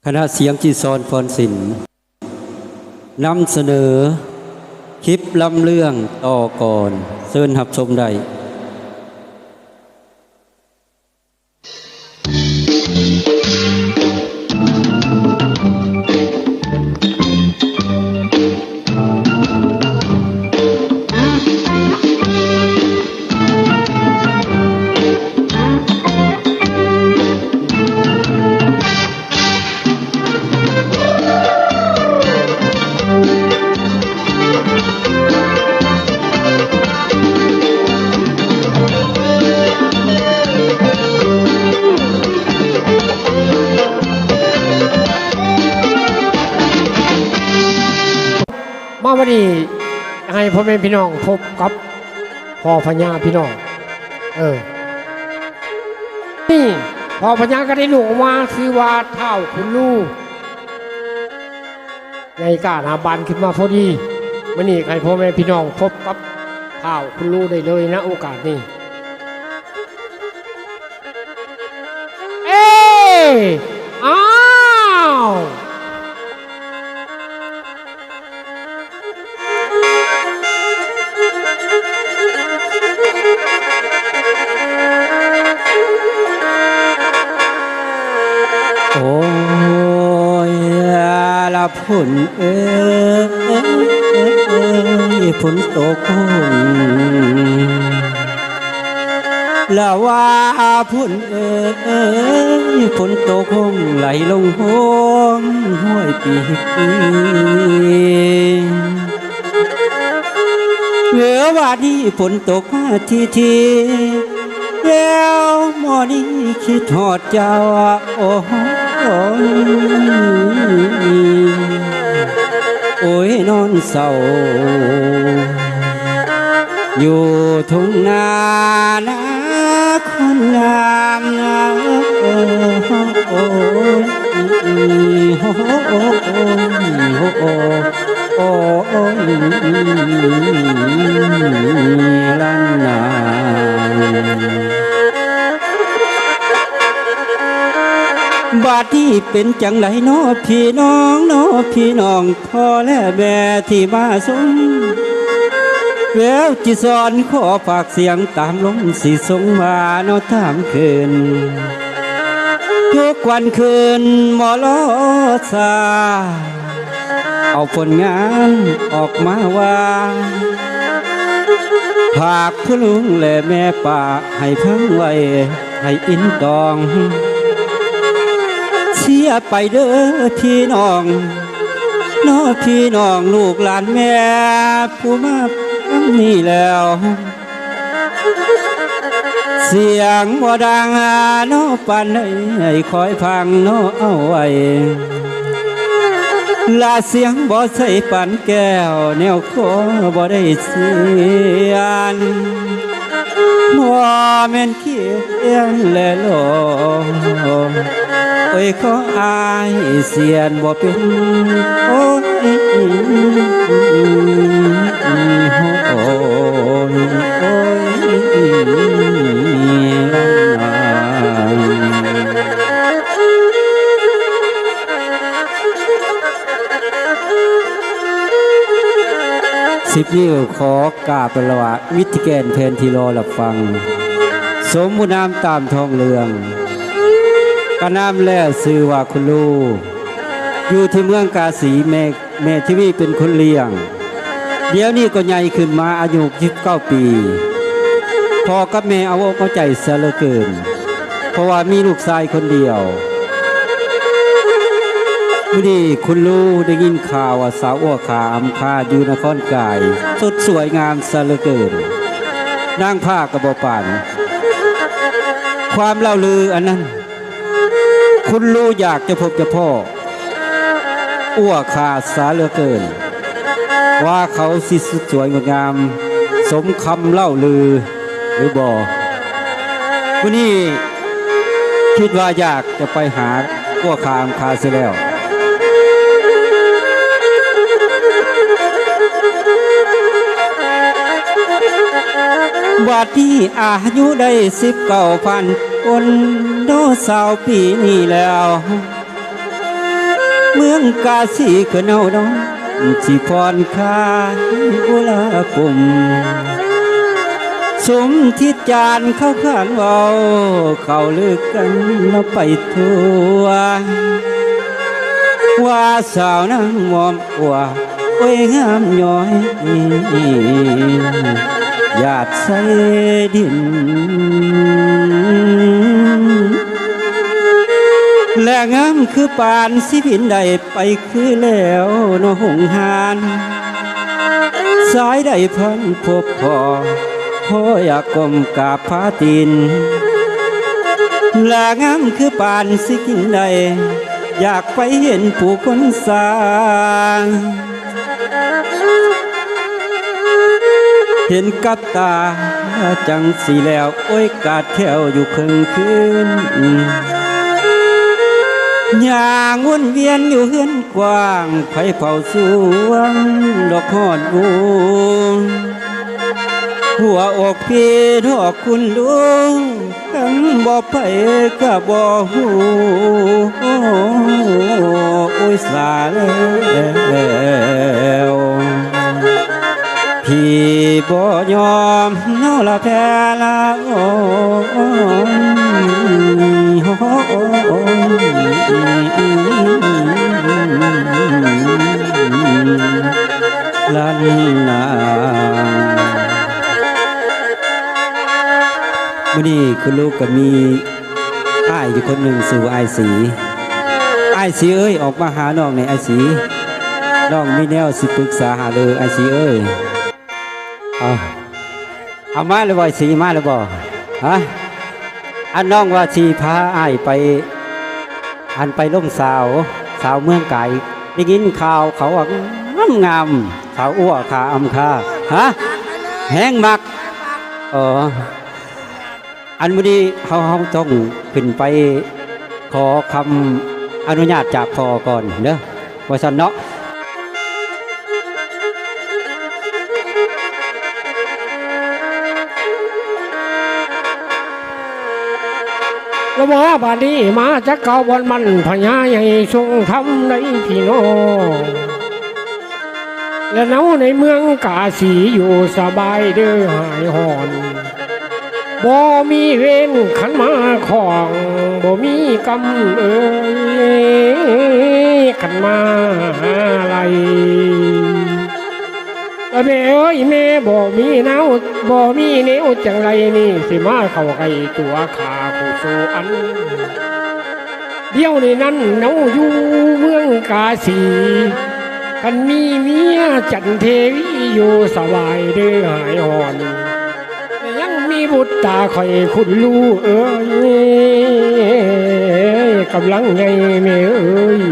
คณะเสียงจีซอนพรศิลป์นำเสนอคลิปลำเรื่องต่อก่อนเชิญรับชมได้มาวันนี้ให้พ่อแม่พี่น้องพบกับพ่อพญาพี่น้องนี่พ่อพญาก็ได้ลูกออกมาคือว่าเท่าคุณลูกในการหาบานขึ้นมาพอดีวันนี้ให้พ่อแม่พี่น้องพบกับเท่าคุณลูกได้เลยนะโอกาสนี้อ้าวโอ้ยละฝนฝนตกละว่าฝนฝนตกคงไหลลงห้องห้วยปีเหลือว่านี่ฝนตกมาทีแล้วหมอนี้คิดหอดเจ้าโอ้โอ้ยนอนเศร้าอยู่ทุ่งนานาคนงามโอ้โอ้โอ้โอ้โอ้โอ้ลันนาบาดที่เป็นจังไรน้อพี่น้องน้อพี่น้องพ่อและแม่ที่มาสมแววจิสอนขอฝากเสียงตามลมสีสงมาโนตามคืนทุกวันคืนหมอลอซาเอาผลงานออกมาว่าฝากพ่อลุงและแม่ป่าให้พังไว้ให้อินตองเชียไปเด้อพี่น้องน้อพี่น้องลูกหลานแม่ผู้มาพังนี่แล้วเสียงบ่ดังน้อปานให้คอยฟังน้อเอาไว้ลาเสียงบ่ใส่ปันแก้วแนวคอบ่ได้เสียนบ่แม่นเขียนแลโลโอ้ยขออายเสียนบ่เป็นโอ้ยโอ้ยโอ้ยสิบนิ้วขอกราบเป็นละวะวิธีแกนเพนทีรอหลับฟังสมมุนามตามทองเรืองกะนามแล้วซื้อว่าคุณลูกอยู่ที่เมืองกาสีแม่ที่วีเป็นคนเลี้ยงเดี๋ยวนี้ก็ใหญ่ขึ้นมาอายุ29 ปีพ่อกับแม่เอาอกเอาใจเสียเหลือเกินเพราะว่ามีลูกชายคนเดียววันนี้คุณลูกได้ยินข่าวว่าสาวอ้วขาอำคาอยู่นครกายสดสวยงามเสียเหลือเกินนางผ้ากระบอกป่านความเล่าลืออันนั้นคุณลูกอยากจะพบพ่ออ้วขาสาเหลือเกินว่าเขาสิสุดสวยงามสมคำเล่าลือหรือบ่วันนี้คิดว่าอยากจะไปหาอ้วขาอำคาเสียแล้วบัดนี้อายุได้19,000 คนโดสาวปีนี้แล้ว เมืองกาสีก็เนาน้องสิพรคายอุลากลุ่มสมทิจานเข้าข้างเราเขาเลือกกันเราไปทั่วว่าสาวนางมอมอัวโอ้ยงามย้อยหยาดใส่ดินและงามคือปานสิบินใดไปคือแล้วนหงหานสายใดพันพบพอพ่ออยากก้มกราบพระตีนและงามคือปานสิกินใดอยากไปเห็นผู้คนสร้างเห็นกับตาจังสีแล้วโอ้ยกาดแถวอยู่ครึ่งคืนอย่างวนเวียนอยู่เฮือนกว้างไผเผาสวงดอกฮอดบูหัวอกพี่ดอกคุณลุงทั้งบ่ไผก็บ่หูโอ้ยสาแล้วพี่บ่ยอมเนาละแพ้ละโอ้ลันนามื้อนี้คุณลูกก็มีอ้ายอยู่คนหนึ่งชื่อว่าอ้ายสีอ้ายสีเอ้ยออกมาหาน้องในอ้ายสีน้องมีแนวสิปรึกษาหาเลยอ้ายสีเอ้ยเอามาเลยบ่สีมาเลยบ่ฮะอันน้องว่าสีพาอ้ายไปอันไปล่มสาวเมืองไก่ได้ยินข่าวเขาว่างามสาวอ้วขาอำคาฮะแห้งมักอันมื้อนี้เขาต้องขึ้นไปขอคำอนุญาตจากพ่อก่อนเด้อว่าซั่นเนาะแล้วว่าบาดนี้มาจากเก่าบอนมันพญาใหญ่ทรงทำในพี่น้องและเนาในเมืองกาสีอยู่สบายเด้อหายหอนบ่มีเวรขันมาของบ่มีกรรมขันมาอะไรแม่เอ้ยแม่บ่มีเนาบ่มีเนวจังไรนี่สิมาเข้าไก่ตัวขาผู้โซอันเดี๋ยวนี้นั้นเนาอยู่เมืองกาสีกันมีเมียจันเทวีอยู่สบายเด้อหายอ่อนยังมีบุตรตาคอยคุณลูกเอ้ยกำลังไงแม่เอ้ย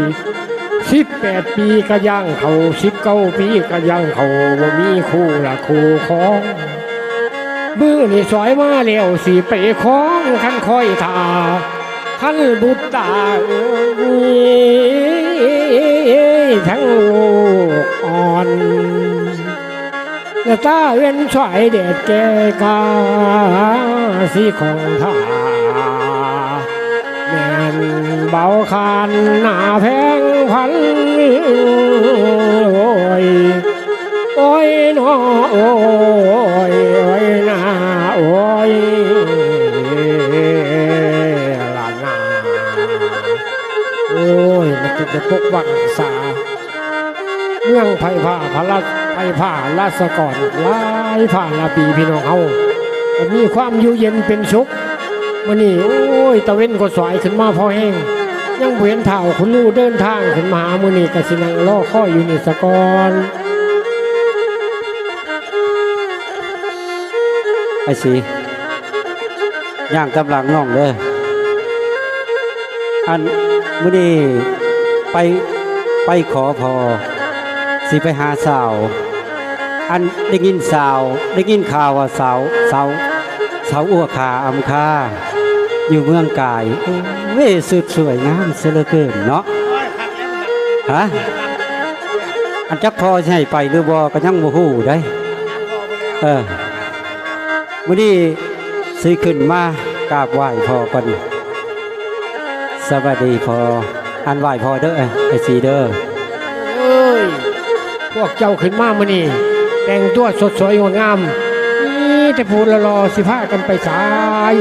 18 ปีก็ย่างเขา19 ปีก็ย่างเขาบ่มีคู่ละคู่ของมือนี่สอยมาแล้วสิไปคล้องคันคอยท่าคันบุตรตาเอ้ยทั้งลูกอ่อนตาเว้นสวยเด็ดแก่กาสีของท่าแม่นเบาคานหน้าแพงพันโอ้ยน้อโอ้ยนาโอ้ยลานาโอ้ยมันจะปกวังษาเมืองไผ่ผ้าพระราชไผ่ผ้าราษฎรหลายผ่านละปีพี่น้องเฮามีความอยู่เย็นเป็นสุขมื้อนี้โอ้ยตะเว้นก็สวยขึ้นมาพอแห้งยังบ่เห็นเท่าคุณลูกเดินทางขึ้นมาหามื้อนี้ก็สินั่งรอคอยอยู่นี่ซะก่อนไอ้สีย่างกำลังน้องเลยอันมื้อนี้ไปขอพอสิไปหาสาวอันได้ยินข่าวว่าสาวอ้วขาอำคาอยู่เมืองกายเว้สุดสวยงามเสียเหลือเกินเนาะฮะอันจักพอใช่ไปหรือบ่ก็ยังบ่ฮู้ได้มื้อนี้สิขึ้นมากราบไหว้พ่อก่อนสวัสดีพ่อ อันไหวพอเด้อไอ้สีเด้อ เอ้ยพวกเจ้าขึ้นมามื้อนี้แต่งตัวสดสวยงดงามนี่แต่พูดละรอสิพากันไปสาย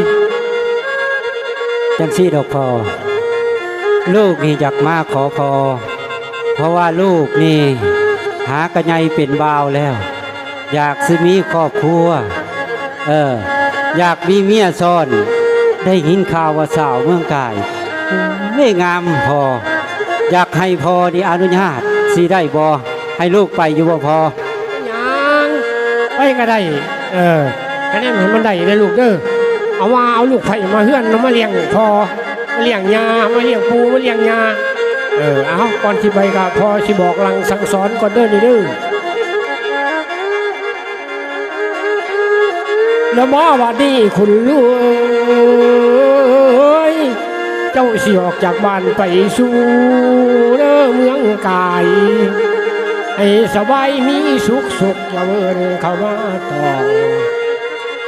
จังซี่ดอกพอลูกนี่อยากมาขอพอเพราะว่าลูกนี่หากระไงเป็นบ่าวแล้ว อยากสิมีครอบครัวอยากมีเมียซ่อนได้ยินข่าวว่าสาวเมืองกายไม่งามพอ อยากให้พอนี่อนุญาตสิได้บ่ให้ลูกไปอยู่บ่พอ ยังไปก็ได้คะแนนให้มันได้นะลูกเด้อเอาลูกไผ่มาเฮือนเอามาเลี้ยงพอมาเลี้ยงยามาเลี้ยงปูมาเลี้ยงยาเอาก่อนที่ไปก็พอสิบอกลังสั่งสอนก่อนเด้อนี่เด้อแล้วมาว่านี่คุณลูกเจ้าสิออกจากบ้านไปสู่เด้อเมืองกายให้สบายมีสุขอย่าเวินเข้ามาตอง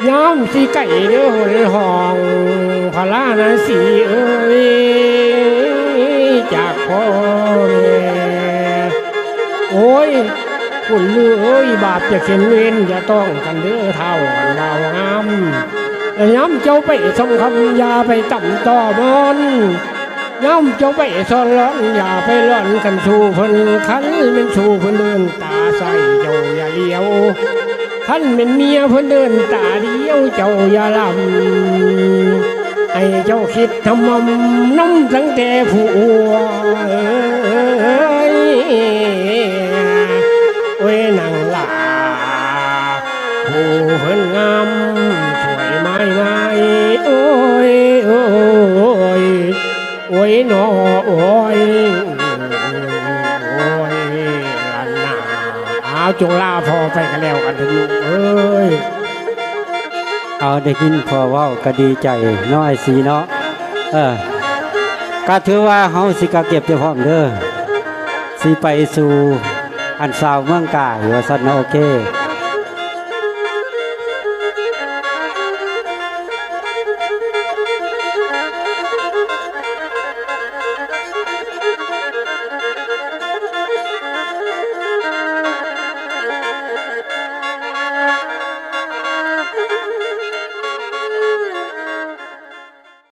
ย้ำสิไก่เด้อหนห้องพลานาสีเอ้ยจากพ่อแม่โอ้ยคุณเอ้ยบาปจะเข็นเว้นอย่าต้องกันเด้อเท่ากันดาวงามย้ำเจ้าไปสมคำอย่าไปต่ำต่อบนย้ำเจ้าไปสอนร้อนอย่าไปร้อนกันชูเพิ่นขันเป็นชูเพิ่นเดินตาใส่เจ้าอย่าเลี้ยวขันเป็นเมียเพิ่นเดินตาเดียวเจ้าอย่าลำให้เจ้าคิดทำน้ำตั้งแต่ผัวเว้นางลาผู้เพิ่นงามสวยไม้โอ้ยโอ้ยโอ้ยหนอโอ้ยโอ้ยลันนาเอาจงลาพอไปกันแล้วกันเถอะลูกเอ้ย เอาได้ยินพอเว้าก็ดีใจน้อยสีเนาะก็ถือว่าเฮาสิกะเก็บเจ้าพร้อมเด้อสิไปสู่อันสาวเมืองกายว่าซั่นเนาะโอเค